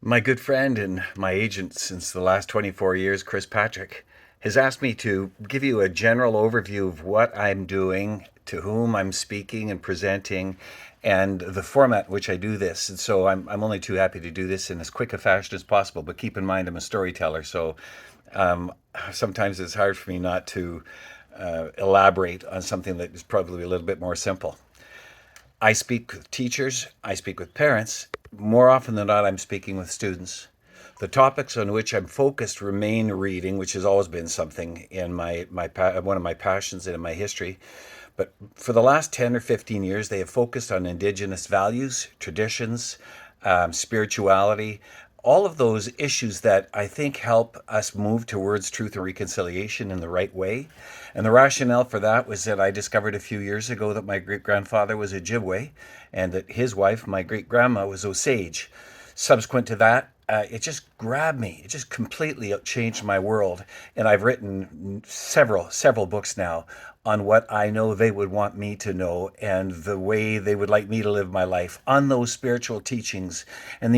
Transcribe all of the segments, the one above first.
My good friend and my agent since the last 24 years, Chris Patrick, has asked me to give you a general overview of what I'm doing, to whom I'm speaking and presenting, and the format in which I do this. And so I'm only too happy to do this in as quick a fashion as possible. But keep in mind, I'm a storyteller, so um, sometimes it's hard for me not to elaborate on something that is probably a little bit more simple. I speak with teachers, I speak with parents. More often than not, I'm speaking with students. The topics on which I'm focused remain reading, which has always been something in one of my passions and in my history. But for the last 10 or 15 years, they have focused on Indigenous values, traditions, spirituality, all of those issues that I think help us move towards truth and reconciliation in the right way. And the rationale for that was that I discovered a few years ago that my great grandfather was Ojibwe and that his wife, my great grandma, was Osage. Subsequent to that, it just grabbed me. It just completely changed my world. And I've written several books now on what I know they would want me to know and the way they would like me to live my life on those spiritual teachings and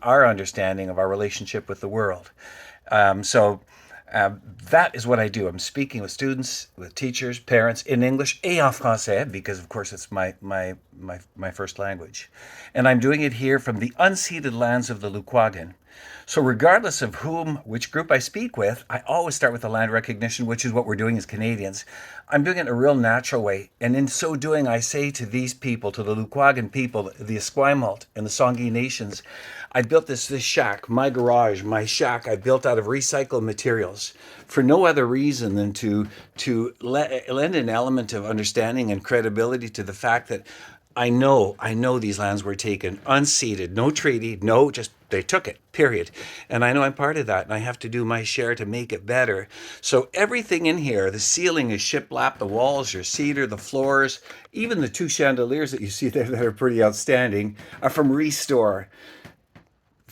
our understanding of our relationship with the world. So that is what I do. I'm speaking with students, with teachers, parents in English et en français because, of course, it's my first language. And I'm doing it here from the unceded lands of the Lukwagan. So, regardless of which group I speak with, I always start with the land recognition, which is what we're doing as Canadians. I'm doing it in a real natural way. And in so doing, I say to these people, to the Lukwagan people, the Esquimalt and the Songhees nations, I built this shack, my garage, my shack, I built out of recycled materials for no other reason than to lend an element of understanding and credibility to the fact that I know these lands were taken unceded, no treaty, no, just they took it, period. And I know I'm part of that, and I have to do my share to make it better. So everything in here, the ceiling is shiplap, the walls are cedar, the floors, even the two chandeliers that you see there that are pretty outstanding are from Restore.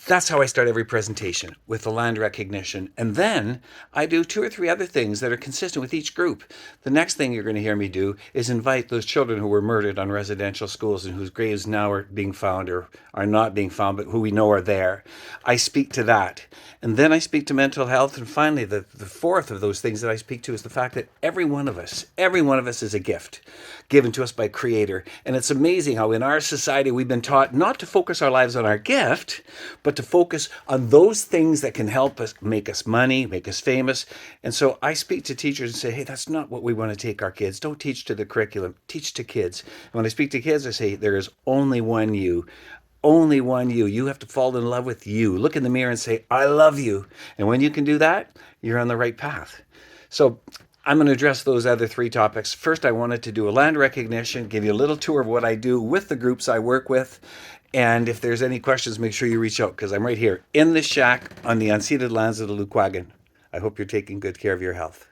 That's how I start every presentation, with the land recognition. And then I do two or three other things that are consistent with each group. The next thing you're going to hear me do is invite those children who were murdered on residential schools and whose graves now are being found or are not being found, but who we know are there. I speak to that. And then I speak to mental health. And finally, the fourth of those things that I speak to is the fact that every one of us is a gift given to us by Creator. And it's amazing how in our society we've been taught not to focus our lives on our gift, but to focus on those things that can help us make us money, make us famous. And so I speak to teachers and say, hey, that's not what we want to take our kids. Don't teach to the curriculum, teach to kids. And when I speak to kids, I say, there is only one you. Only one you. You have to fall in love with you. Look in the mirror and say, I love you. And when you can do that, you're on the right path. So I'm going to address those other three topics. First, I wanted to do a land recognition, give you a little tour of what I do with the groups I work with. And if there's any questions, make sure you reach out because I'm right here in this shack on the unceded lands of the Lukwagan. I hope you're taking good care of your health.